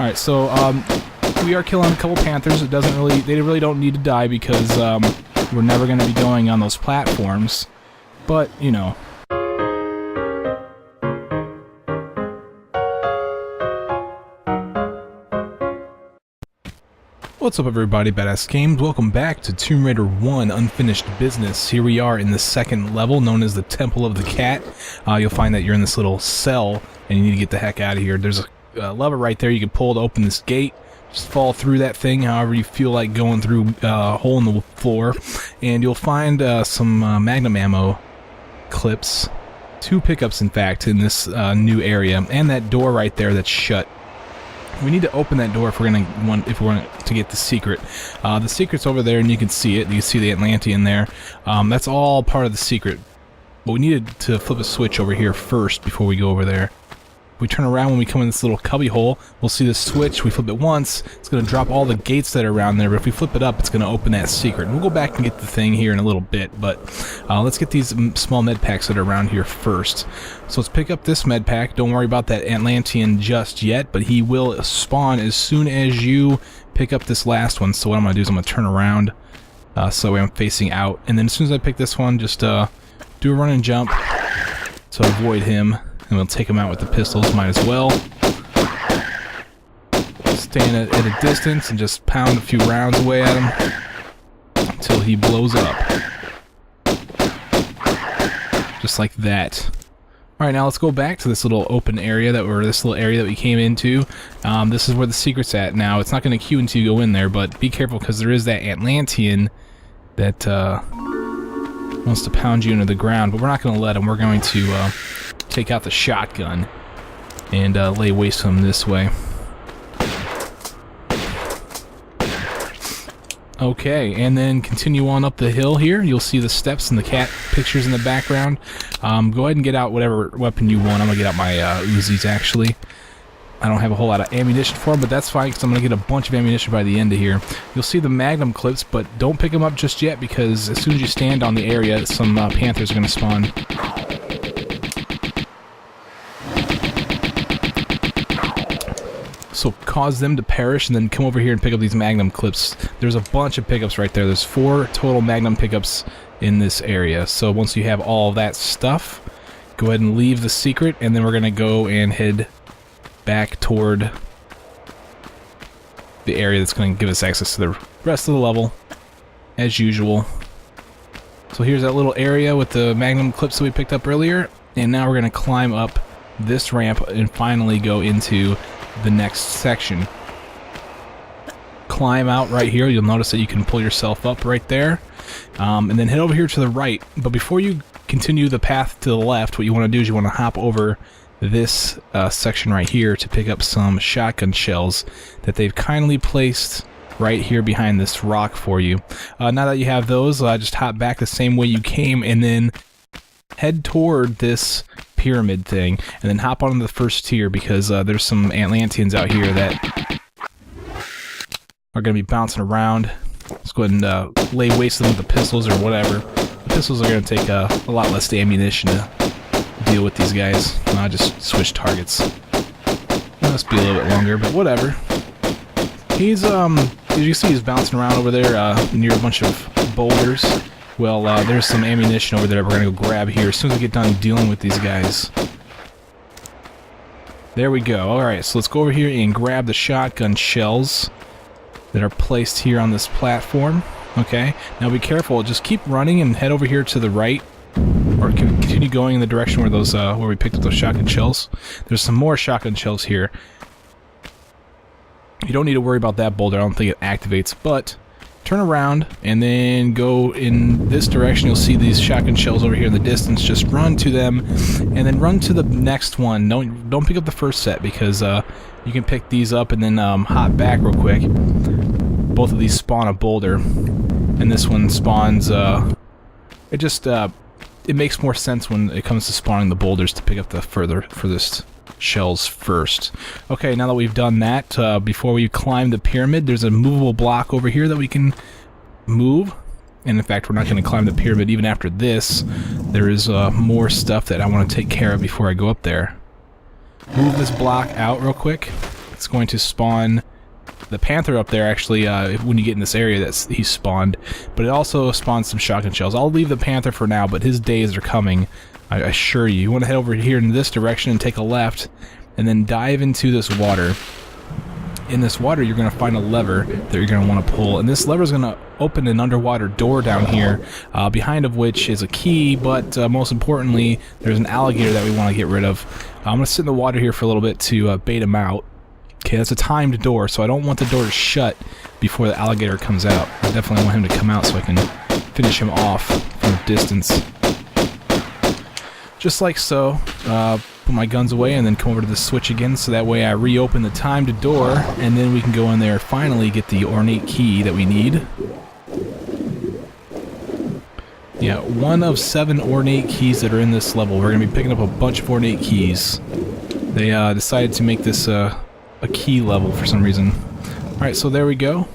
Alright, so we are killing a couple panthers. They really don't need to die because we're never going to be going on those platforms. But, you know. What's up everybody, Badass Games? Welcome back to Tomb Raider 1 Unfinished Business. Here we are in the second level, known as the Temple of the Cat. You'll find that you're in this little cell, and you need to get the heck out of here. There's a lever right there you can pull to open this gate. Just fall through that thing however you feel like going through a hole in the floor. And you'll find some Magnum ammo clips. 2 pickups, in fact, in this new area. And that door right there that's shut. We need to open that door if we're going to get the secret. The secret's over there, and you can see it. You can see the Atlantean there. That's all part of the secret. But we needed to flip a switch over here first before we go over there. If we turn around when we come in this little cubby hole, we'll see the switch. We flip it once, it's going to drop all the gates that are around there. But if we flip it up, it's going to open that secret. And we'll go back and get the thing here in a little bit. But let's get these small med packs that are around here first. So let's pick up this med pack. Don't worry about that Atlantean just yet, but he will spawn as soon as you pick up this last one. So what I'm going to do is I'm going to turn around so that way I'm facing out. And then as soon as I pick this one, just do a run and jump to avoid him. And we'll take him out with the pistols, might as well. Stand at a distance and just pound a few rounds away at him until he blows up. Just like that. Alright, now let's go back to this little open area that we came into. This is where the secret's at now. It's not going to queue until you go in there, but be careful because there is that Atlantean that wants to pound you into the ground, but we're not going to let him. We're going to take out the shotgun and lay waste to him this way. Okay, and then continue on up the hill here. You'll see the steps and the cat pictures in the background. Go ahead and get out whatever weapon you want. I'm going to get out my Uzis, actually. I don't have a whole lot of ammunition for them, but that's fine because I'm going to get a bunch of ammunition by the end of here. You'll see the Magnum clips, but don't pick them up just yet because as soon as you stand on the area, some panthers are going to spawn. So cause them to perish and then come over here and pick up these Magnum clips. There's a bunch of pickups right there. There's 4 total Magnum pickups in this area. So once you have all that stuff, go ahead and leave the secret, and then we're going to go and head back toward the area that's going to give us access to the rest of the level, as usual. So here's that little area with the Magnum clips that we picked up earlier, and now we're going to climb up this ramp and finally go into the next section. Climb out right here. You'll notice that you can pull yourself up right there, and then head over here to the right. But before you continue the path to the left, what you want to do is you want to hop over this section right here to pick up some shotgun shells that they've kindly placed right here behind this rock for you. Now that you have those, just hop back the same way you came and then head toward this pyramid thing and then hop onto the first tier because there's some Atlanteans out here that are going to be bouncing around. Let's go ahead and lay waste to them with the pistols or whatever. The pistols are going to take a lot less ammunition to deal with these guys. I just switch targets. Must be a little bit longer, but whatever. He's as you see, he's bouncing around over there near a bunch of boulders. Well, there's some ammunition over there that we're gonna go grab here as soon as we get done dealing with these guys. There we go. Alright, so let's go over here and grab the shotgun shells that are placed here on this platform. Okay, now be careful. Just keep running and head over here to the right. Or continue going in the direction where those where we picked up those shotgun shells. There's some more shotgun shells here. You don't need to worry about that boulder. I don't think it activates, but turn around and then go in this direction. You'll see these shotgun shells over here in the distance. Just run to them and then run to the next one. Don't pick up the first set because you can pick these up and then hop back real quick. Both of these spawn a boulder, and this one spawns. It makes more sense when it comes to spawning the boulders to pick up the furthest shells first. Okay, now that we've done that, before we climb the pyramid, there's a movable block over here that we can move. And in fact, we're not going to climb the pyramid even after this. There is more stuff that I want to take care of before I go up there. Move this block out real quick. It's going to spawn the panther up there, actually, when you get in this area that he spawned. But it also spawns some shotgun shells. I'll leave the panther for now, but his days are coming, I assure you. You want to head over here in this direction and take a left, and then dive into this water. In this water, you're going to find a lever that you're going to want to pull, and this lever is going to open an underwater door down here, behind of which is a key, but most importantly, there's an alligator that we want to get rid of. I'm going to sit in the water here for a little bit to bait him out. Okay, that's a timed door, so I don't want the door to shut before the alligator comes out. I definitely want him to come out so I can finish him off from a distance. Just like so. Put my guns away and then come over to the switch again, so that way I reopen the timed door, and then we can go in there and finally get the ornate key that we need. Yeah, 1 of 7 ornate keys that are in this level. We're going to be picking up a bunch of ornate keys. They decided to make this a key level for some reason. Alright, so there we go.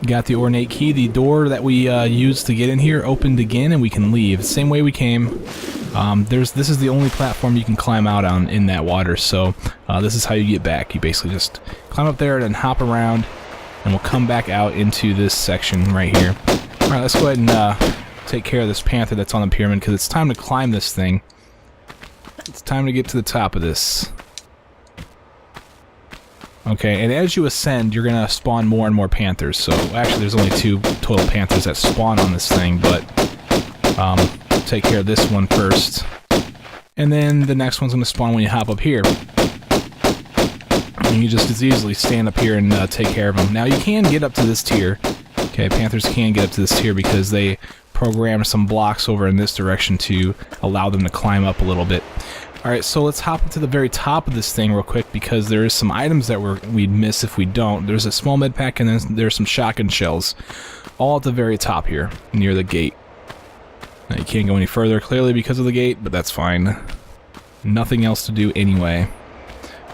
Got the ornate key. The door that we used to get in here opened again, and we can leave. Same way we came. This is the only platform you can climb out on in that water, so this is how you get back. You basically just climb up there and then hop around, and we'll come back out into this section right here. Alright, let's go ahead and take care of this panther that's on the pyramid, because it's time to climb this thing. It's time to get to the top of this. Okay, and as you ascend, you're going to spawn more and more panthers. So, actually, there's only 2 total panthers that spawn on this thing, but take care of this one first. And then the next one's going to spawn when you hop up here. And you just as easily stand up here and take care of them. Now, you can get up to this tier. Okay, panthers can get up to this tier because they programmed some blocks over in this direction to allow them to climb up a little bit. Alright, so let's hop to the very top of this thing real quick, because there is some items that we'd miss if we don't. There's a small med pack, and then there's some shotgun shells, all at the very top here, near the gate. Now, you can't go any further, clearly because of the gate, but that's fine. Nothing else to do anyway.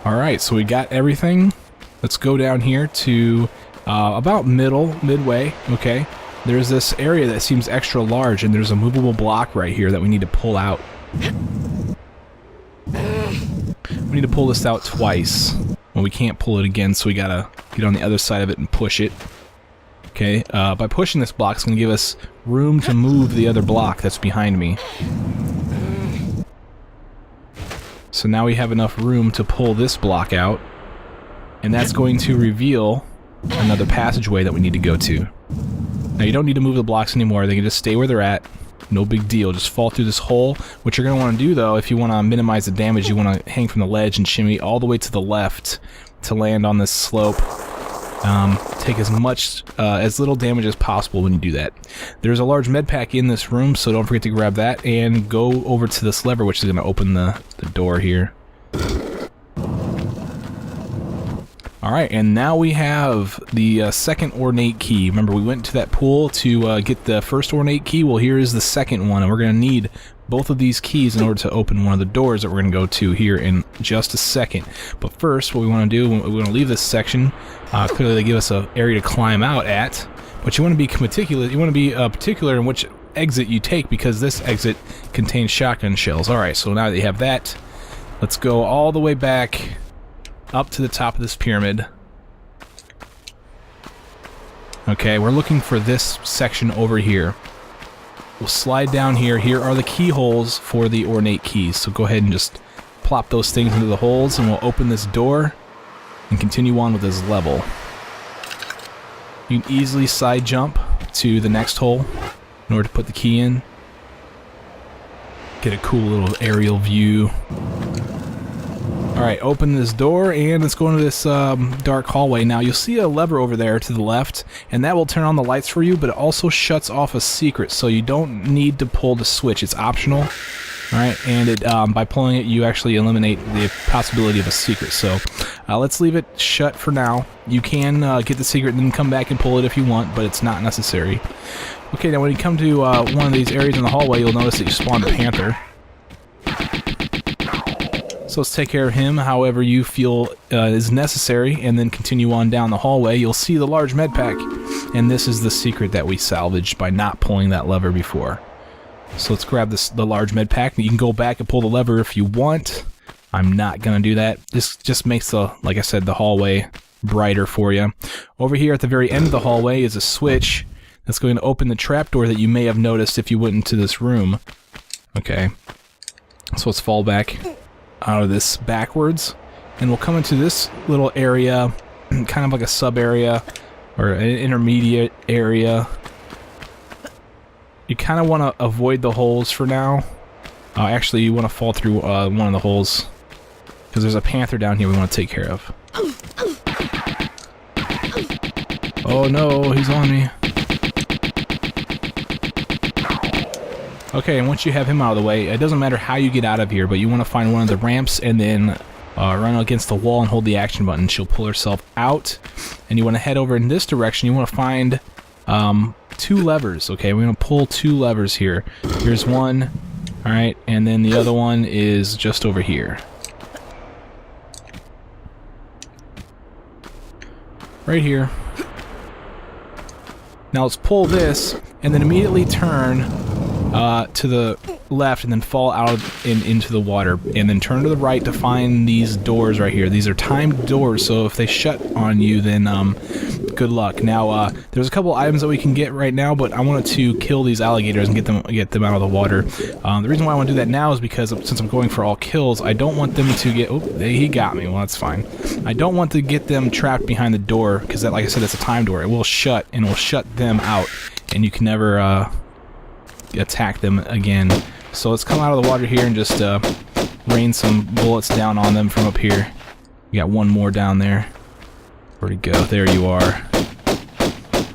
Alright, so we got everything. Let's go down here to about midway, okay? There's this area that seems extra large, and there's a movable block right here that we need to pull out. We need to pull this out twice. Well, we can't pull it again, so we gotta get on the other side of it and push it. Okay, by pushing this block, it's gonna give us room to move the other block that's behind me. So now we have enough room to pull this block out, and that's going to reveal another passageway that we need to go to. Now, you don't need to move the blocks anymore. They can just stay where they're at. No big deal. Just fall through this hole. What you're going to want to do, though, if you want to minimize the damage, you want to hang from the ledge and shimmy all the way to the left to land on this slope. Take as little damage as possible when you do that. There's a large med pack in this room, so don't forget to grab that and go over to this lever, which is going to open the door here. Alright, and now we have the second ornate key. Remember, we went to that pool to get the first ornate key. Well, here is the second one, and we're going to need both of these keys in order to open one of the doors that we're going to go to here in just a second. But first, what we want to do, we want to leave this section. Clearly, they give us an area to climb out at, but you want to be meticulous. You want to be particular in which exit you take, because this exit contains shotgun shells. Alright, so now that you have that, let's go all the way back up to the top of this pyramid. Okay, we're looking for this section over here. We'll slide down here. Here are the keyholes for the ornate keys. So go ahead and just plop those things into the holes, and we'll open this door and continue on with this level. You can easily side jump to the next hole in order to put the key in. Get a cool little aerial view. Alright, open this door, and let's go into this dark hallway. Now, you'll see a lever over there to the left, and that will turn on the lights for you, but it also shuts off a secret, so you don't need to pull the switch. It's optional. Alright, and by pulling it, you actually eliminate the possibility of a secret. So, let's leave it shut for now. You can get the secret and then come back and pull it if you want, but it's not necessary. Okay, now when you come to one of these areas in the hallway, you'll notice that you spawn a panther. So let's take care of him however you feel is necessary, and then continue on down the hallway. You'll see the large med pack, and this is the secret that we salvaged by not pulling that lever before. So let's grab the large med pack. You can go back and pull the lever if you want. I'm not gonna do that. This just makes the, like I said, the hallway brighter for you. Over here at the very end of the hallway is a switch that's going to open the trapdoor that you may have noticed if you went into this room. Okay, so let's fall back out of this backwards, and we'll come into this little area, kind of like a sub area or an intermediate area. You kind of want to avoid the holes for now. Actually, you want to fall through one of the holes because there's a panther down here we want to take care of. Oh no, he's on me. Okay, and once you have him out of the way, it doesn't matter how you get out of here, but you want to find one of the ramps and then run against the wall and hold the action button. She'll pull herself out, and you want to head over in this direction. You want to find 2 levers, okay? We're going to pull 2 levers here. Here's one, alright, and then the other one is just over here. Right here. Now let's pull this, and then immediately turn to the left, and then fall out into the water, and then turn to the right to find these doors right here. These are timed doors, so if they shut on you, then good luck. Now there's a couple items that we can get right now, but I wanted to kill these alligators and get them out of the water. The reason why I want to do that now is because since I'm going for all kills, I don't want them to get... Oh, he got me. Well, that's fine. I don't want to get them trapped behind the door, because that, like I said, it's a time door. It will shut, and it will shut them out, and you can never attack them again. So let's come out of the water here and just rain some bullets down on them from up here. We got one more down there. Where'd he go? There you are.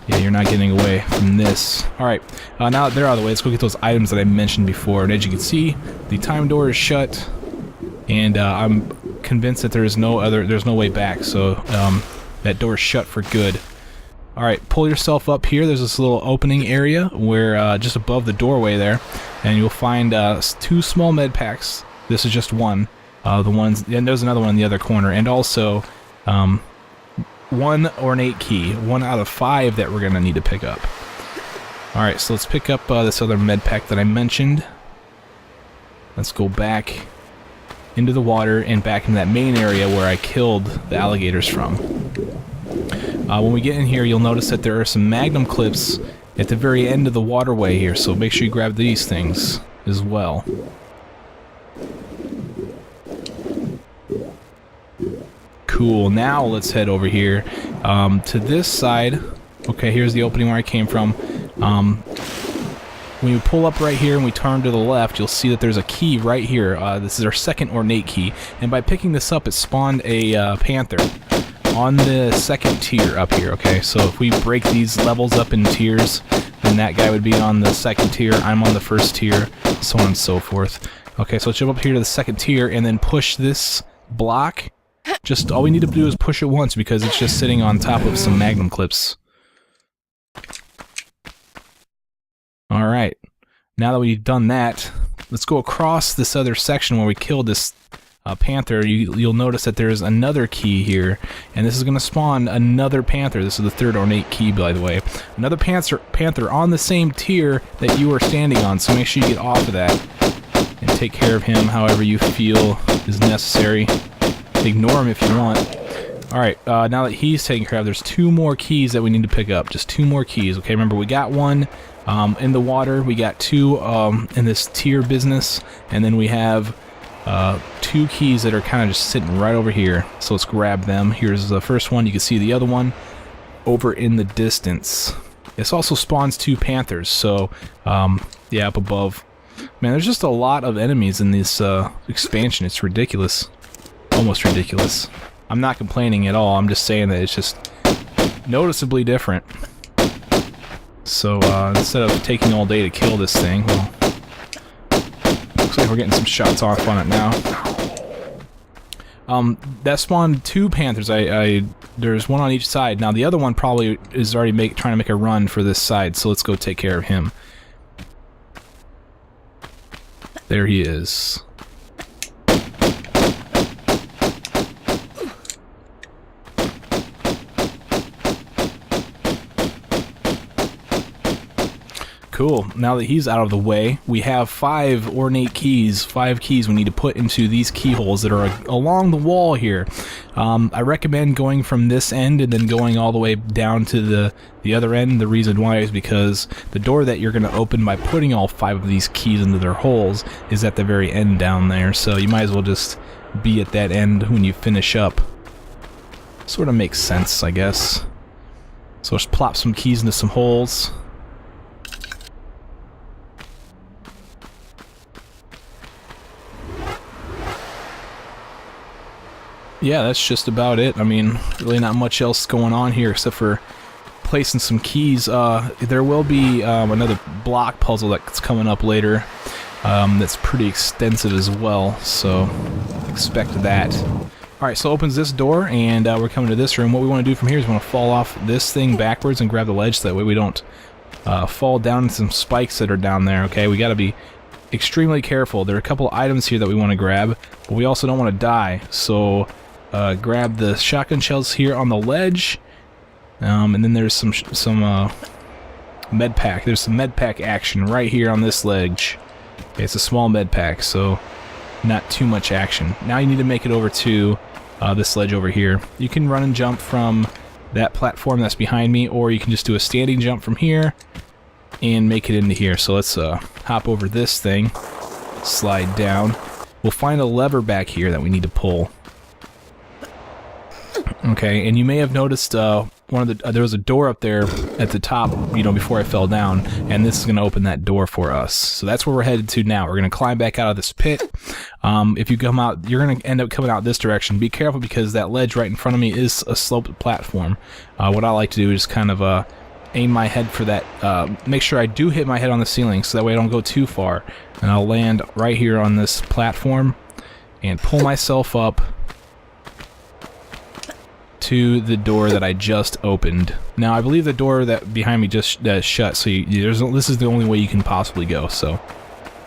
Yeah, you're not getting away from this. Alright, now that they're out of the way, let's go get those items that I mentioned before. And as you can see, the time door is shut, and I'm convinced that there's no way back, so that door is shut for good. Alright, pull yourself up here. There's this little opening area where just above the doorway there, and you'll find 2 small med packs. This is just one. And there's another one in the other corner, and also 1 ornate key, 1 out of 5 that we're gonna need to pick up. Alright, so let's pick up this other med pack that I mentioned. Let's go back into the water and back into that main area where I killed the alligators from. When we get in here, you'll notice that there are some magnum clips at the very end of the waterway here, so make sure you grab these things as well. Cool, now let's head over here to this side. Okay, here's the opening where I came from. When you pull up right here and we turn to the left, you'll see that there's a key right here. This is our second ornate key, and by picking this up, it spawned a panther on the second tier up here, okay? So if we break these levels up in tiers, then that guy would be on the second tier, I'm on the first tier, so on and so forth. Okay, so let's jump up here to the second tier and then push this block. Just all we need to do is push it once because it's just sitting on top of some magnum clips. Alright, now that we've done that, let's go across this other section where we killed this panther. You'll notice that there's another key here, and this is going to spawn another panther. This is the third ornate key, by the way. Another panther on the same tier that you are standing on, so make sure you get off of that and take care of him however you feel is necessary. Ignore him if you want. Alright, now that he's taken care of, there's 2 more keys that we need to pick up. Just 2 more keys, okay? Remember, we got 1 in the water, we got 2 in this tier business, and then we have 2 keys that are kind of just sitting right over here. So let's grab them. Here's the first one. You can see the other one over in the distance. This also spawns 2 panthers, so yeah, up above. Man, there's just a lot of enemies in this expansion. It's ridiculous. Almost ridiculous. I'm not complaining at all. I'm just saying that it's just noticeably different. So instead of taking all day to kill this thing, well, looks like we're getting some shots off on it now. That spawned 2 panthers. There's one on each side. Now the other one probably is already trying to make a run for this side, so let's go take care of him. There he is. Cool. Now that he's out of the way, we have 5 ornate keys, 5 keys we need to put into these keyholes that are along the wall here. I recommend going from this end and then going all the way down to the other end. The reason why is because the door that you're going to open by putting all 5 of these keys into their holes is at the very end down there, so you might as well just be at that end when you finish up. Sort of makes sense, I guess. So let's plop some keys into some holes. Yeah, that's just about it. I mean, really not much else going on here except for placing some keys. There will be another block puzzle that's coming up later that's pretty extensive as well, so expect that. Alright, so opens this door, and we're coming to this room. What we want to do from here is we want to fall off this thing backwards and grab the ledge, so that way we don't fall down into some spikes that are down there, okay? We gotta be extremely careful. There are a couple of items here that we want to grab, but we also don't want to die, so grab the shotgun shells here on the ledge, and then there's some med pack. There's some med pack action right here on this ledge. Okay, it's a small med pack, so not too much action. Now you need to make it over to this ledge over here. You can run and jump from that platform that's behind me, or you can just do a standing jump from here and make it into here. So let's hop over this thing, slide down. We'll find a lever back here that we need to pull. Okay, and you may have noticed there was a door up there at the top, you know, before I fell down, and this is going to open that door for us. So that's where we're headed to now. We're going to climb back out of this pit. If you come out, you're going to end up coming out this direction. Be careful because that ledge right in front of me is a sloped platform. What I like to do is kind of aim my head for that, make sure I do hit my head on the ceiling so that way I don't go too far. And I'll land right here on this platform and pull myself up to the door that I just opened. Now I believe the door that behind me just shut, so this is the only way you can possibly go. So,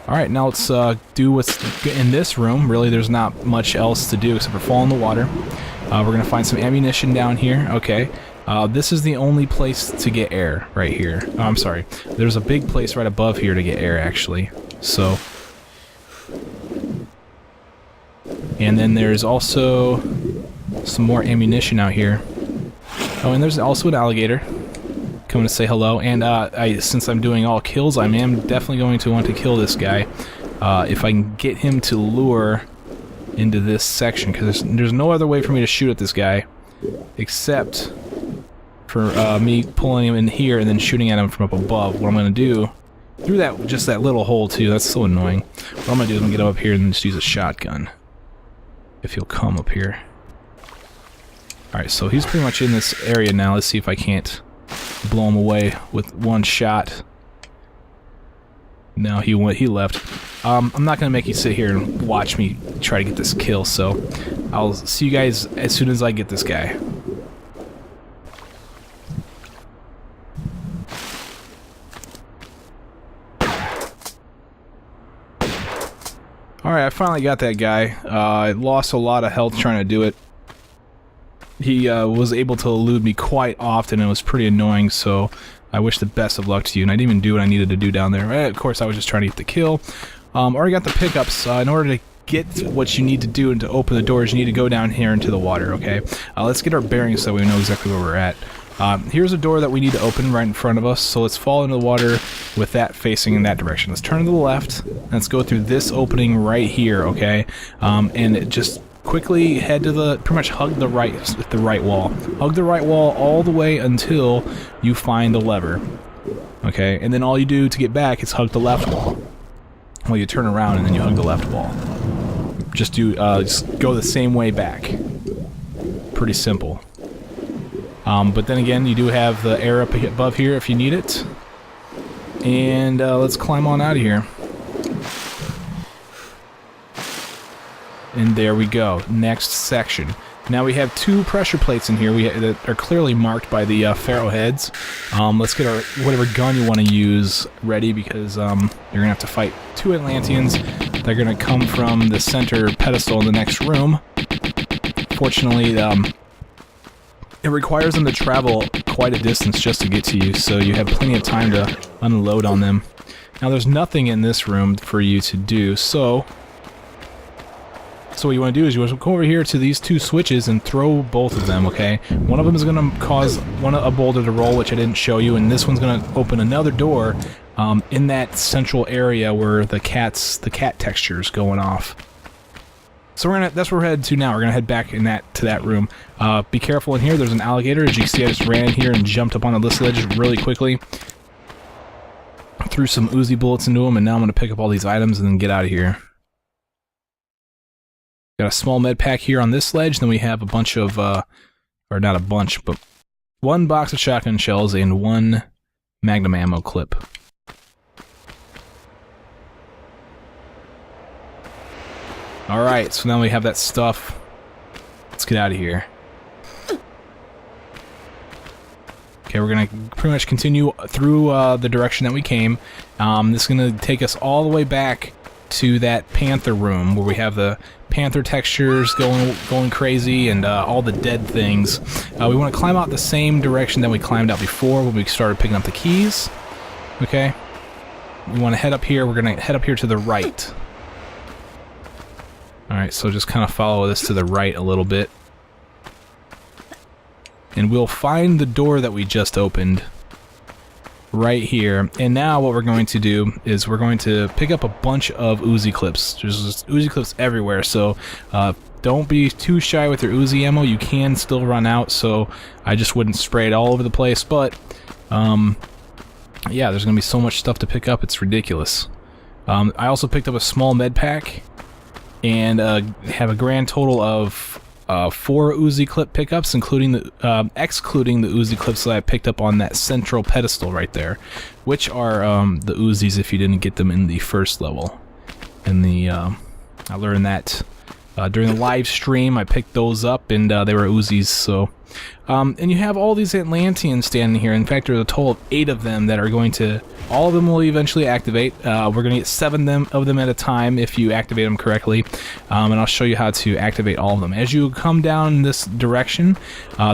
all right, now let's do what's in this room. Really, there's not much else to do except for fall in the water. We're gonna find some ammunition down here. Okay, this is the only place to get air right here. Oh, I'm sorry. There's a big place right above here to get air, actually. So, and then there's also some more ammunition out here. Oh, and there's also an alligator coming to say hello. And since I'm doing all kills, I am definitely going to want to kill this guy if I can get him to lure into this section, because there's no other way for me to shoot at this guy except for me pulling him in here and then shooting at him from up above. What I'm going to do through just that little hole too, that's so annoying. What I'm going to do is I'm going to get up here and just use a shotgun, if he'll come up here. Alright, so he's pretty much in this area now. Let's see if I can't blow him away with one shot. No, he left. I'm not going to make you sit here and watch me try to get this kill, so I'll see you guys as soon as I get this guy. Alright, I finally got that guy. I lost a lot of health trying to do it. He was able to elude me quite often, and it was pretty annoying, so I wish the best of luck to you. And I didn't even do what I needed to do down there. Of course, I was just trying to get the kill. Already got the pickups. In order to get what you need to do and to open the doors, you need to go down here into the water, okay? Let's get our bearings so we know exactly where we're at. Here's a door that we need to open right in front of us, so let's fall into the water with that facing in that direction. Let's turn to the left, and let's go through this opening right here, okay? And just quickly head to pretty much hug the right wall. Hug the right wall all the way until you find the lever, okay? And then all you do to get back is hug the left wall. Well, you turn around and then you hug the left wall. Just go the same way back. Pretty simple. But then again, you do have the air up above here if you need it. And let's climb on out of here. And there we go. Next section. Now we have 2 pressure plates in here that are clearly marked by the Pharaoh heads. Let's get our whatever gun you want to use ready, because you're going to have to fight 2 Atlanteans. They're going to come from the center pedestal in the next room. Fortunately, it requires them to travel quite a distance just to get to you, so you have plenty of time to unload on them. Now there's nothing in this room for you to do, so what you want to do is you want to go over here to these two switches and throw both of them, okay? One of them is going to cause a boulder to roll, which I didn't show you, and this one's going to open another door in that central area where the cat texture is going off. So that's where we're headed to now. We're gonna head back to that room. Be careful in here. There's an alligator. As you can see, I just ran here and jumped up on this ledge really quickly. Threw some Uzi bullets into him, and now I'm gonna pick up all these items and then get out of here. Got a small med pack here on this ledge. Then we have a bunch of, or not a bunch, but one box of shotgun shells and one magnum ammo clip. Alright, so now we have that stuff. Let's get out of here. Okay, we're gonna pretty much continue through the direction that we came. This is gonna take us all the way back to that panther room where we have the panther textures going crazy and all the dead things. We want to climb out the same direction that we climbed out before when we started picking up the keys. Okay, we want to head up here. We're gonna head up here to the right. Alright, so just kind of follow this to the right a little bit. And we'll find the door that we just opened right here. And now what we're going to do is we're going to pick up a bunch of Uzi clips. There's just Uzi clips everywhere, so don't be too shy with your Uzi ammo. You can still run out, so I just wouldn't spray it all over the place. But, yeah, there's going to be so much stuff to pick up, it's ridiculous. I also picked up a small med pack. And have a grand total of 4 Uzi clip pickups, excluding the Uzi clips that I picked up on that central pedestal right there, which are the Uzis if you didn't get them in the first level. And I learned that during the live stream. I picked those up, and they were Uzis. So, and you have all these Atlanteans standing here. In fact, there's a total of 8 of them that are going to. All of them will eventually activate. We're going to get 7 of them at a time if you activate them correctly. And I'll show you how to activate all of them. As you come down this direction,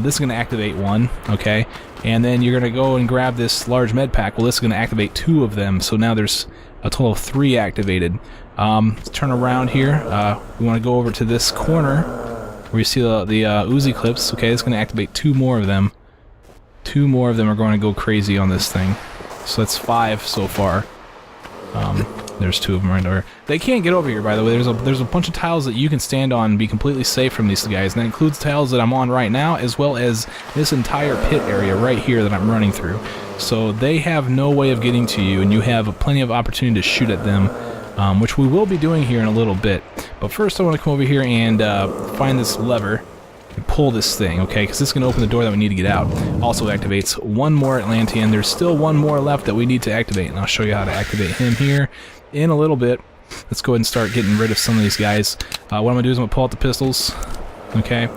this is going to activate 1, okay? And then you're going to go and grab this large med pack. Well, this is going to activate 2 of them. So now there's a total of 3 activated. Let's turn around here. We want to go over to this corner where you see the Uzi clips. Okay, it's going to activate 2 more of them. 2 more of them are going to go crazy on this thing. So that's 5 so far. There's 2 of them right over. They can't get over here, by the way. There's a bunch of tiles that you can stand on and be completely safe from these guys. And that includes tiles that I'm on right now, as well as this entire pit area right here that I'm running through. So they have no way of getting to you, and you have plenty of opportunity to shoot at them, which we will be doing here in a little bit. But first I want to come over here and find this lever and pull this thing, okay, because this is going to open the door that we need to get out. Also activates 1 more Atlantean. There's still 1 more left that we need to activate, and I'll show you how to activate him here in a little bit. Let's go ahead and start getting rid of some of these guys. What I'm going to do is I'm going to pull out the pistols, okay.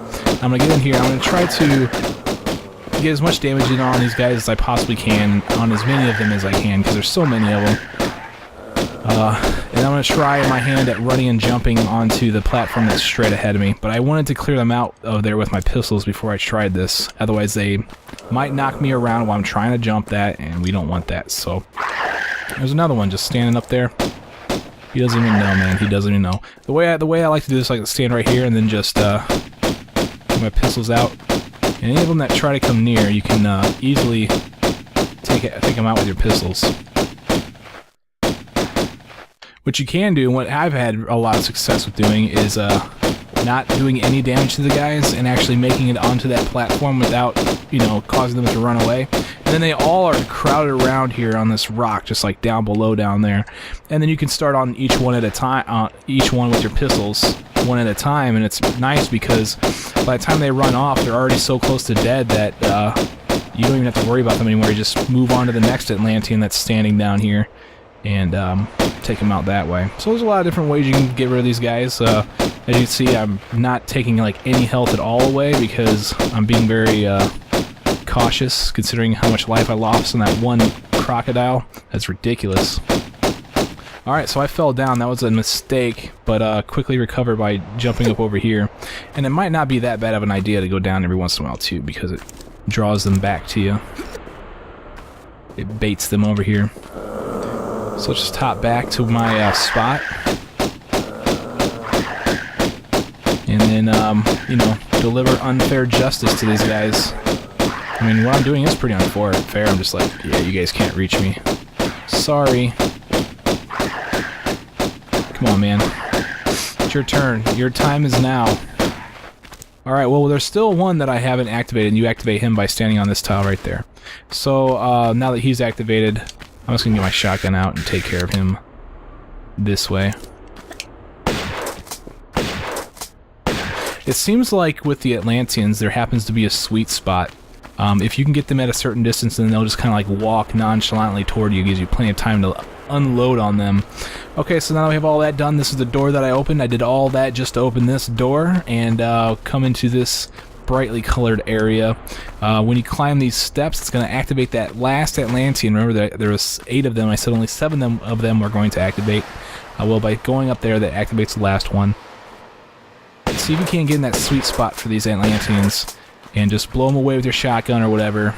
I'm going to get in here. I'm going to try to get as much damage in on these guys as I possibly can, on as many of them as I can, because there's so many of them. And I'm going to try my hand at running and jumping onto the platform that's straight ahead of me. But I wanted to clear them out of there with my pistols before I tried this. Otherwise they might knock me around while I'm trying to jump that, and we don't want that. So there's another one just standing up there. He doesn't even know, man. He doesn't even know. The way I like to do this, I like to stand right here and then just get my pistols out. And any of them that try to come near, you can easily take them out with your pistols. What you can do, and what I've had a lot of success with doing, is not doing any damage to the guys and actually making it onto that platform without, you know, causing them to run away. And then they all are crowded around here on this rock, just like down below down there. And then you can start on each one at a time, each one with your pistols, one at a time. And it's nice because by the time they run off, they're already so close to dead that you don't even have to worry about them anymore. You just move on to the next Atlantean that's standing down here and take them out that way. So there's a lot of different ways you can get rid of these guys. As you can see, I'm not taking like any health at all away because I'm being very cautious considering how much life I lost on that one crocodile. That's ridiculous. Alright, so I fell down. That was a mistake, but quickly recovered by jumping up over here. And it might not be that bad of an idea to go down every once in a while too, because it draws them back to you. it baits them over here. So let's just hop back to my spot. And then, you know, deliver unfair justice to these guys. I mean, what I'm doing is pretty unfair. I'm just like, yeah, you guys can't reach me. Sorry. Come on, man. It's your turn. Your time is now. Alright, well, there's still one that I haven't activated, and you activate him by standing on this tile right there. So, now that he's activated, I'm just gonna get my shotgun out and take care of him this way. It seems like with the Atlanteans, there happens to be a sweet spot. If you can get them at a certain distance, then they'll just kind of like walk nonchalantly toward you. It gives you plenty of time to unload on them. Okay, so now we have all that done. This is the door that I opened. I did all that just to open this door and come into this brightly colored area. When you climb these steps, it's going to activate that last Atlantean. Remember that there was 8 of them. I said only 7 of them were going to activate. Well, by going up there, that activates the last one. See if you can't get in that sweet spot for these Atlanteans and just blow them away with your shotgun or whatever,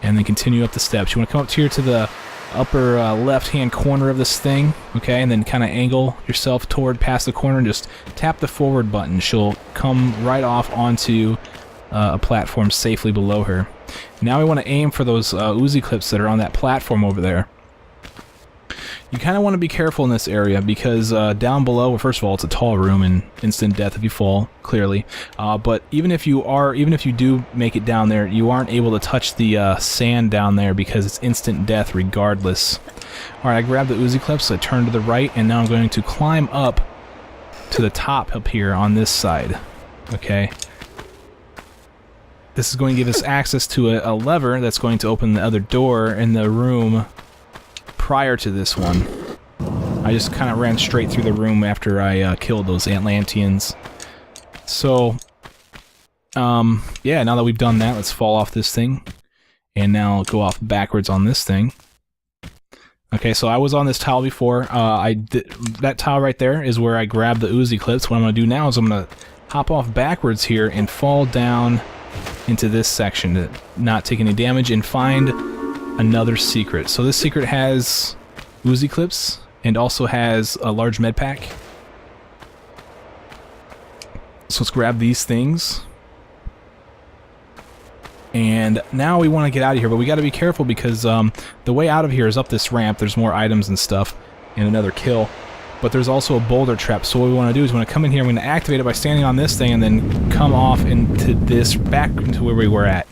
and then continue up the steps. You want to come up here to the upper left-hand corner of this thing, okay, and then kind of angle yourself toward past the corner and just tap the forward button. She'll come right off onto a platform safely below her. Now we want to aim for those Uzi clips that are on that platform over there. You kind of want to be careful in this area because down below, well, first of all, it's a tall room and instant death if you fall, clearly. But even if you do make it down there, you aren't able to touch the sand down there because it's instant death regardless. Alright, I grabbed the Uzi clips, so I turn to the right, and now I'm going to climb up to the top up here on this side. Okay. This is going to give us access to a lever that's going to open the other door in the room prior to this one. I just kind of ran straight through the room after I killed those Atlanteans. So, yeah, now that we've done that, let's fall off this thing. And now go off backwards on this thing. Okay, so I was on this tile before. That tile right there is where I grabbed the Uzi clips. What I'm going to do now is I'm going to hop off backwards here and fall down into this section to not take any damage and find another secret. So this secret has Uzi clips and also has a large med pack. So let's grab these things. And now we want to get out of here, but we got to be careful because the way out of here is up this ramp. There's more items and stuff and another kill. But there's also a boulder trap. So what we want to do is we want to come in here. I'm going to activate it by standing on this thing and then come off into this, back into where we were at,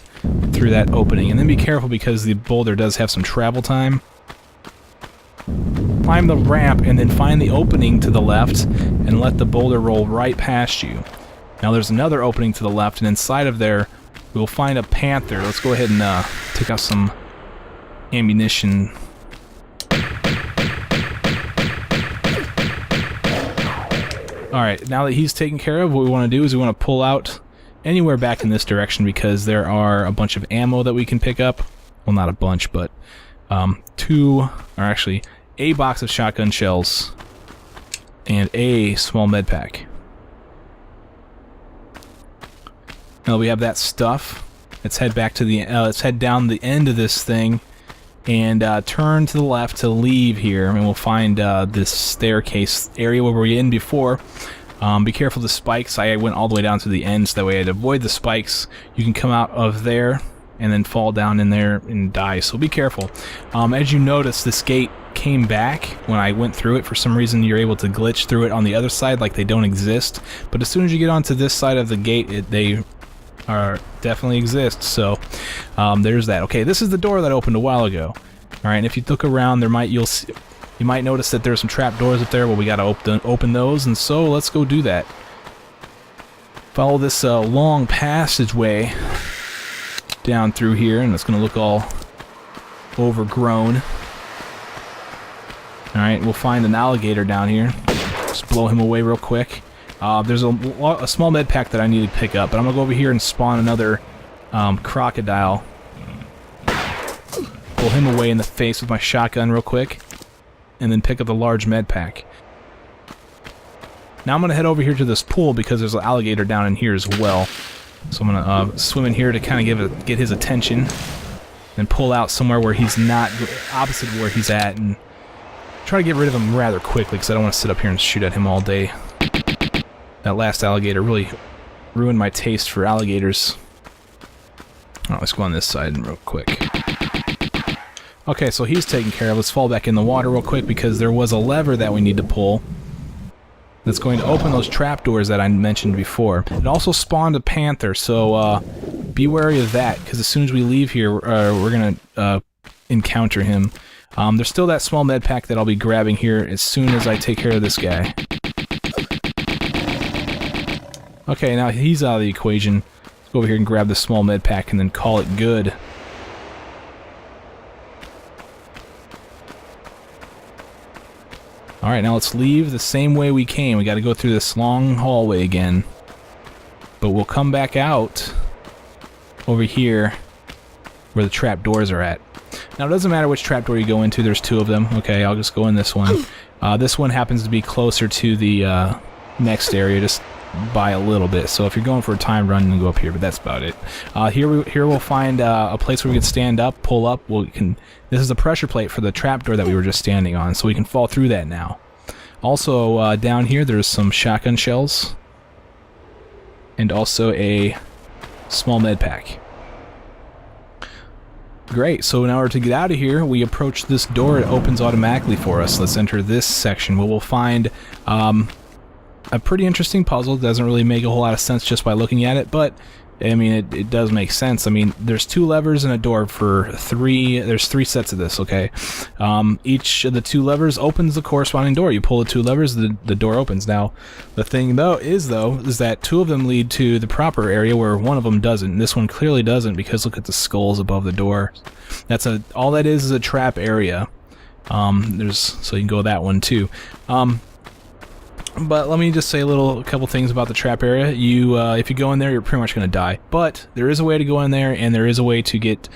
through that opening. And then be careful because the boulder does have some travel time. Climb the ramp and then find the opening to the left and let the boulder roll right past you. Now there's another opening to the left, and inside of there we'll find a panther. Let's go ahead and take out some ammunition. Alright, now that he's taken care of, what we want to do is we want to pull out anywhere back in this direction because there are a bunch of ammo that we can pick up. Well, not a bunch, but a box of shotgun shells and a small med pack. Now we have that stuff. Let's head back to the let's head down the end of this thing and turn to the left to leave here, and we'll find this staircase area where we were in before. Be careful of the spikes. I went all the way down to the end so that way I'd avoid the spikes. You can come out of there and then fall down in there and die, so be careful. As you notice, this gate came back when I went through it. For some reason you're able to glitch through it on the other side like they don't exist, but as soon as you get onto this side of the gate, they definitely exist. So there's that. Okay, this is the door that opened a while ago. Alright, and if you look around, you might notice that there's some trap doors up there. Well, we gotta open those, and so let's go do that. Follow this long passageway down through here, and it's gonna look all overgrown. Alright, we'll find an alligator down here. Just blow him away real quick. There's a small med pack that I need to pick up, but I'm gonna go over here and spawn another crocodile. Pull him away in the face with my shotgun real quick, and then pick up the large med pack. Now I'm gonna head over here to this pool because there's an alligator down in here as well. So I'm gonna swim in here to kind of get his attention. and pull out somewhere where he's not, opposite of where he's at, and try to get rid of him rather quickly because I don't want to sit up here and shoot at him all day. That last alligator really ruined my taste for alligators. Oh, let's go on this side real quick. Okay, so he's taken care of. Let's fall back in the water real quick because there was a lever that we need to pull that's going to open those trapdoors that I mentioned before. It also spawned a panther, so be wary of that because as soon as we leave here, we're going to encounter him. There's still that small med pack that I'll be grabbing here as soon as I take care of this guy. Okay, now he's out of the equation. Let's go over here and grab the small med pack and then call it good. Alright, now let's leave the same way we came. We gotta go through this long hallway again. But we'll come back out over here where the trap doors are at. Now it doesn't matter which trapdoor you go into, there's two of them. Okay, I'll just go in this one. This one happens to be closer to the next area, just by a little bit. So if you're going for a time run, then go up here, but that's about it. Here we'll find a place where we can stand up, pull up. This is the pressure plate for the trapdoor that we were just standing on, so we can fall through that now. Also, down here there's some shotgun shells and also a small med pack. Great, so in order to get out of here, we approach this door. It opens automatically for us. Let's enter this section where we'll find a pretty interesting puzzle. It doesn't really make a whole lot of sense just by looking at it, but I mean, it does make sense. I mean, there's 2 levers and a door for 3. There's 3 sets of this, okay? Each of the 2 levers opens the corresponding door. You pull the 2 levers, the door opens. Now, the thing is that 2 of them lead to the proper area where 1 of them doesn't. And this one clearly doesn't because look at the skulls above the door. All that is a trap area. So you can go that one too. But let me just say a couple things about the trap area. If you go in there, you're pretty much going to die. But there is a way to go in there, and there is a way to get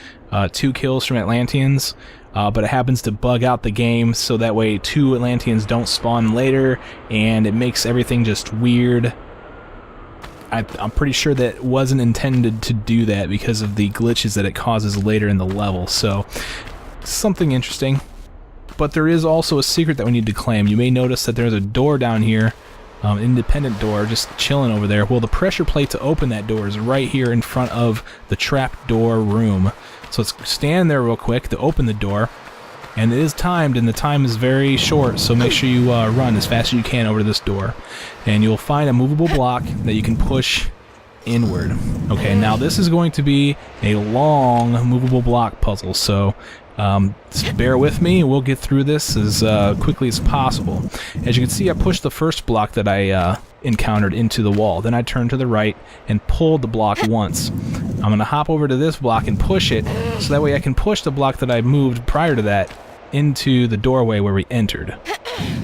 2 kills from Atlanteans. But it happens to bug out the game, so that way 2 Atlanteans don't spawn later, and it makes everything just weird. I'm pretty sure that it wasn't intended to do that because of the glitches that it causes later in the level. So, something interesting. But there is also a secret that we need to claim. You may notice that there's a door down here, independent door, just chilling over there. Well, the pressure plate to open that door is right here in front of the trap door room. So let's stand there real quick to open the door. And it is timed, and the time is very short, so make sure you run as fast as you can over to this door. And you'll find a movable block that you can push inward. Okay, now this is going to be a long movable block puzzle, so just bear with me, we'll get through this as quickly as possible. As you can see, I pushed the first block that I encountered into the wall. Then I turned to the right and pulled the block once. I'm going to hop over to this block and push it, so that way I can push the block that I moved prior to that into the doorway where we entered.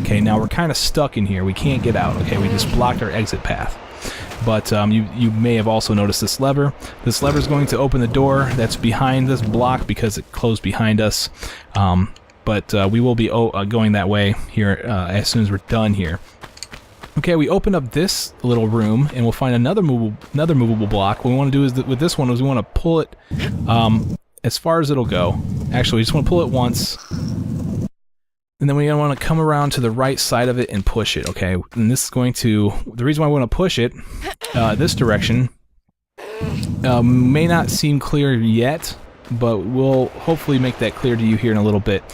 Okay, now we're kind of stuck in here. We can't get out. Okay, we just blocked our exit path. But you may have also noticed this lever. This lever is going to open the door that's behind this block because it closed behind us. But we will be going that way here as soon as we're done here. Okay, we open up this little room and we'll find another movable block. What we want to do is with this one is we want to pull it as far as it'll go. Actually, we just want to pull it once. And then we want to come around to the right side of it and push it, okay? And this is going to... The reason why we want to push it this direction may not seem clear yet, but we'll hopefully make that clear to you here in a little bit.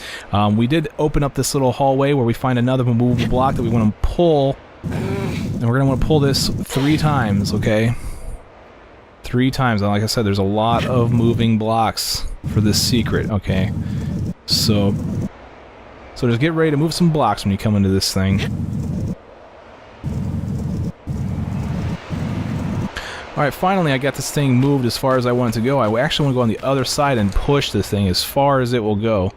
We did open up this little hallway where we find another movable block that we want to pull. And we're going to want to pull this 3 times, okay? 3 times. And like I said, there's a lot of moving blocks for this secret, okay? So just get ready to move some blocks when you come into this thing. Alright, finally I got this thing moved as far as I want it to go. I actually want to go on the other side and push this thing as far as it will go.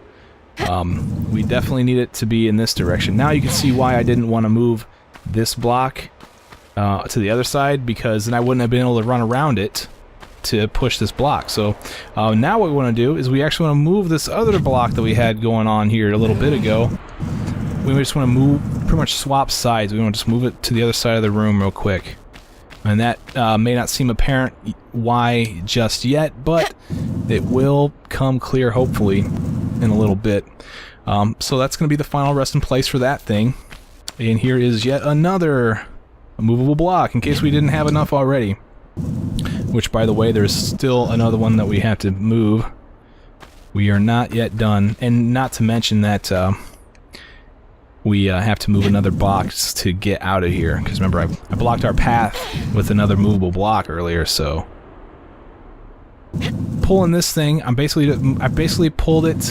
We definitely need it to be in this direction. Now you can see why I didn't want to move this block to the other side, because then I wouldn't have been able to run around it to push this block. So now what we want to do is we actually want to move this other block that we had going on here a little bit ago. We just want to pretty much swap sides. We want to just move it to the other side of the room real quick. And that may not seem apparent why just yet, but It will come clear, hopefully, in a little bit. So that's going to be the final resting place for that thing. And here is yet another movable block, in case we didn't have enough already. Which, by the way, there's still another one that we have to move. We are not yet done. And not to mention that we have to move another box to get out of here. Because remember, I blocked our path with another movable block earlier, so... Pulling this thing, I basically pulled it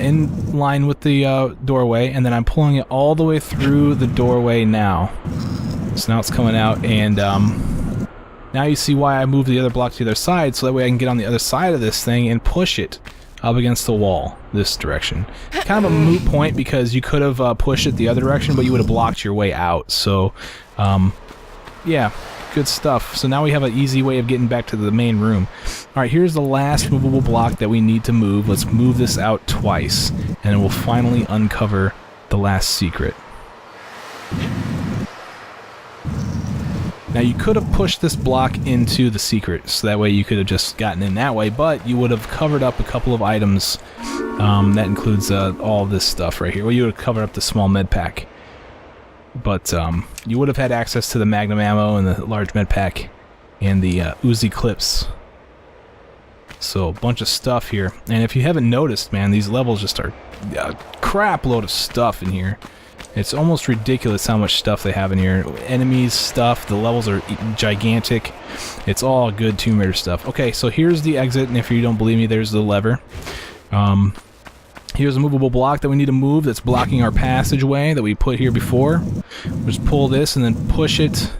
in line with the doorway, and then I'm pulling it all the way through the doorway now. So now it's coming out, and now you see why I moved the other block to the other side, so that way I can get on the other side of this thing and push it up against the wall this direction. Kind of a moot point, because you could have pushed it the other direction, but you would have blocked your way out. So, yeah. Good stuff. So now we have an easy way of getting back to the main room. Alright, here's the last movable block that we need to move. Let's move this out twice, and it will finally uncover the last secret. Now you could have pushed this block into the secret, so that way you could have just gotten in that way, but you would have covered up a couple of items. That includes all this stuff right here. Well, you would have covered up the small med pack. But you would have had access to the Magnum ammo and the large med pack and the Uzi clips. So a bunch of stuff here. And if you haven't noticed, man, these levels just are a crap load of stuff in here. It's almost ridiculous how much stuff they have in here. Enemies, stuff, the levels are gigantic. It's all good Tomb Raider stuff. Okay, so here's the exit, and if you don't believe me, there's the lever. Here's a movable block that we need to move that's blocking our passageway that we put here before. Just pull this and then push it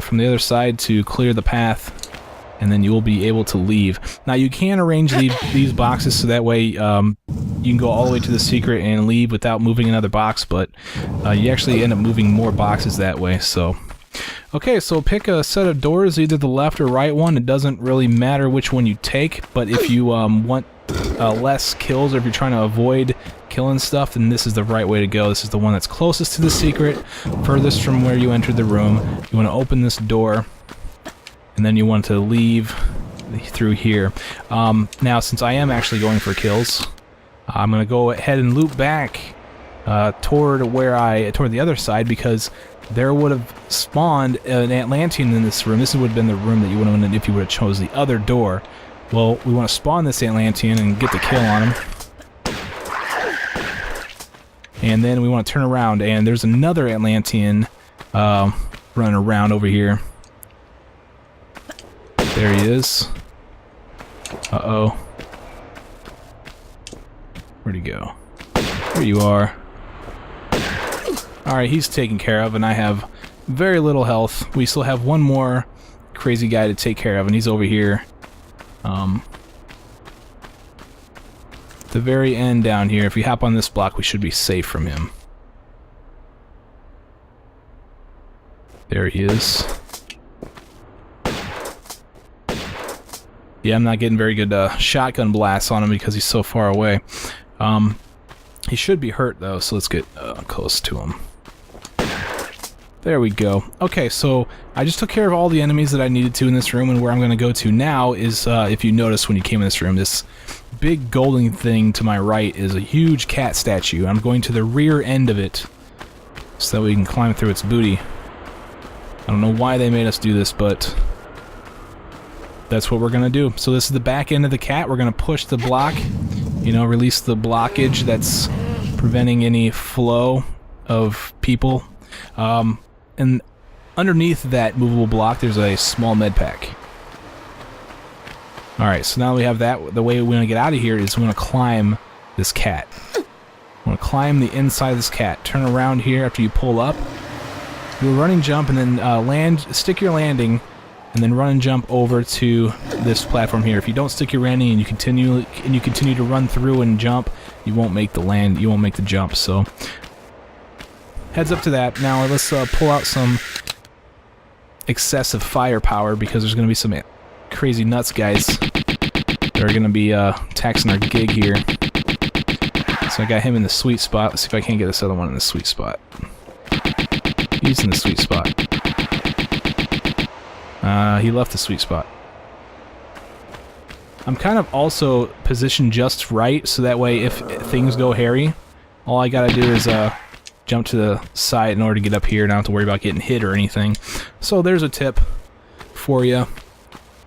from the other side to clear the path, and then you will be able to leave. Now you can arrange these boxes so that way you can go all the way to the secret and leave without moving another box, but you actually end up moving more boxes that way. So, okay, so pick a set of doors, either the left or right one. It doesn't really matter which one you take, but if you want less kills, or if you're trying to avoid killing stuff, then this is the right way to go. This is the one that's closest to the secret, furthest from where you entered the room. You want to open this door, and then you want to leave through here. Now, since I am actually going for kills, I'm going to go ahead and loop back toward the other side, because there would have spawned an Atlantean in this room. This would have been the room that you would have if you would have chose the other door. Well, we want to spawn this Atlantean and get the kill on him. And then we want to turn around, and there's another Atlantean running around over here. There he is. Uh-oh. Where'd he go? Here you are. Alright, he's taken care of, and I have very little health. We still have one more crazy guy to take care of, and he's over here. The very end down here, if we hop on this block, we should be safe from him. There he is. Yeah, I'm not getting very good shotgun blasts on him because he's so far away. He should be hurt though, so let's get close to him. There we go. Okay, so I just took care of all the enemies that I needed to in this room, and where I'm going to go to now is, if you notice when you came in this room, this big golden thing to my right is a huge cat statue. I'm going to the rear end of it so that we can climb through its booty. I don't know why they made us do this, but that's what we're going to do. So this is the back end of the cat. We're going to push the block, you know, release the blockage that's preventing any flow of people. And underneath that movable block, there's a small med pack. Alright, so now we have that. The way we want to get out of here is we want to climb this cat. We want to climb the inside of this cat. Turn around here after you pull up. Do a running jump, and then stick your landing, and then run and jump over to this platform here. If you don't stick your landing and you continue to run through and jump, you won't make the jump. So heads up to that. Now let's pull out some excessive firepower, because there's going to be some crazy nuts guys that are going to be taxing our gig here. So I got him in the sweet spot. Let's see if I can't get this other one in the sweet spot. He's in the sweet spot. He left the sweet spot. I'm kind of also positioned just right, so that way if things go hairy, all I gotta do is jump to the side in order to get up here, and I don't have to worry about getting hit or anything. So there's a tip for you.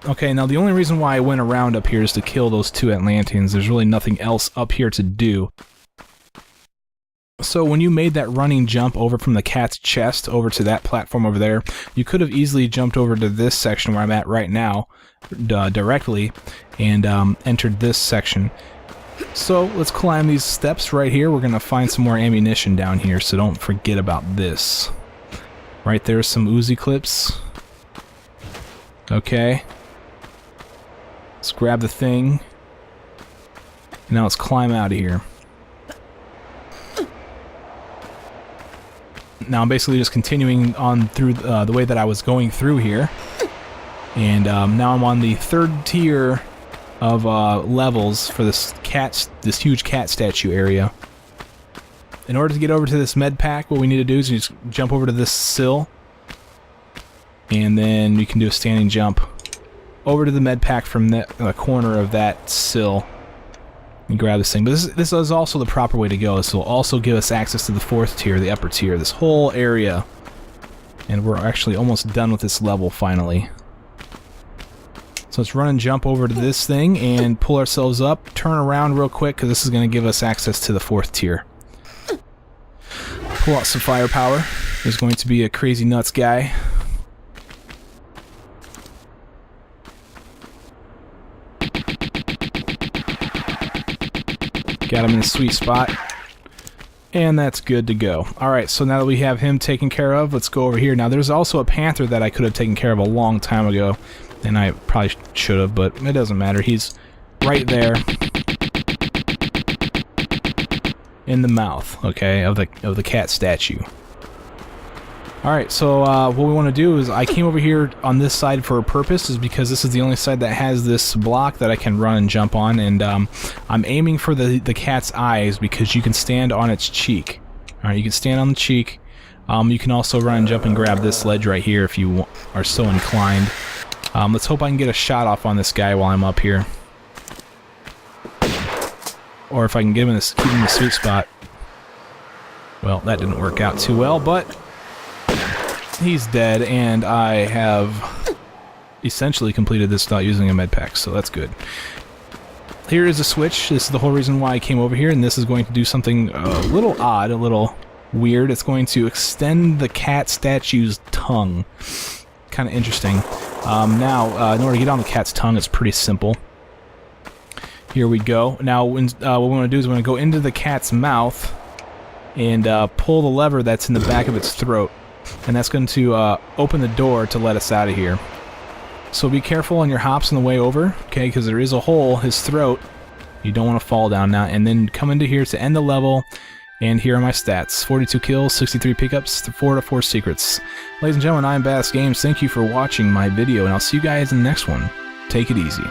Okay, now the only reason why I went around up here is to kill those 2 Atlanteans. There's really nothing else up here to do. So when you made that running jump over from the cat's chest over to that platform over there, you could have easily jumped over to this section where I'm at right now directly and entered this section. So let's climb these steps right here. We're going to find some more ammunition down here, so don't forget about this. Right there's some Uzi clips. Okay. Let's grab the thing. Now let's climb out of here. Now I'm basically just continuing on through the way that I was going through here. And now I'm on the 3rd tier of levels for this huge cat statue area. In order to get over to this med pack, what we need to do is just jump over to this sill. And then we can do a standing jump over to the med pack from the corner of that sill. And grab this thing. But this is also the proper way to go. This will also give us access to the 4th tier, the upper tier, this whole area. And we're actually almost done with this level finally. So let's run and jump over to this thing and pull ourselves up. Turn around real quick because this is going to give us access to the 4th tier. Pull out some firepower. There's going to be a crazy nuts guy. Got him in a sweet spot. And that's good to go. Alright, so now that we have him taken care of, let's go over here. Now, there's also a panther that I could have taken care of a long time ago. And I probably should have, but it doesn't matter. He's right there. In the mouth, okay, of the cat statue. Alright, so what we want to do is, I came over here on this side for a purpose, is because this is the only side that has this block that I can run and jump on, and I'm aiming for the cat's eyes because you can stand on its cheek. Alright, you can stand on the cheek. You can also run and jump and grab this ledge right here if you are so inclined. Let's hope I can get a shot off on this guy while I'm up here. Or if I can get him keep him in the sweet spot. Well, that didn't work out too well, but he's dead, and I have essentially completed this without using a med pack, so that's good. Here is a switch. This is the whole reason why I came over here, and this is going to do something a little odd, a little weird. It's going to extend the cat statue's tongue. Kind of interesting. Now, in order to get on the cat's tongue, it's pretty simple. Here we go. Now, what we want to do is we want to go into the cat's mouth and pull the lever that's in the back of its throat. And that's going to open the door to let us out of here. So be careful on your hops on the way over, okay, because there is a hole, his throat. You don't want to fall down now. And then come into here to end the level, and here are my stats. 42 kills, 63 pickups, 4 to 4 secrets. Ladies and gentlemen, I'm Bass Games. Thank you for watching my video, and I'll see you guys in the next one. Take it easy.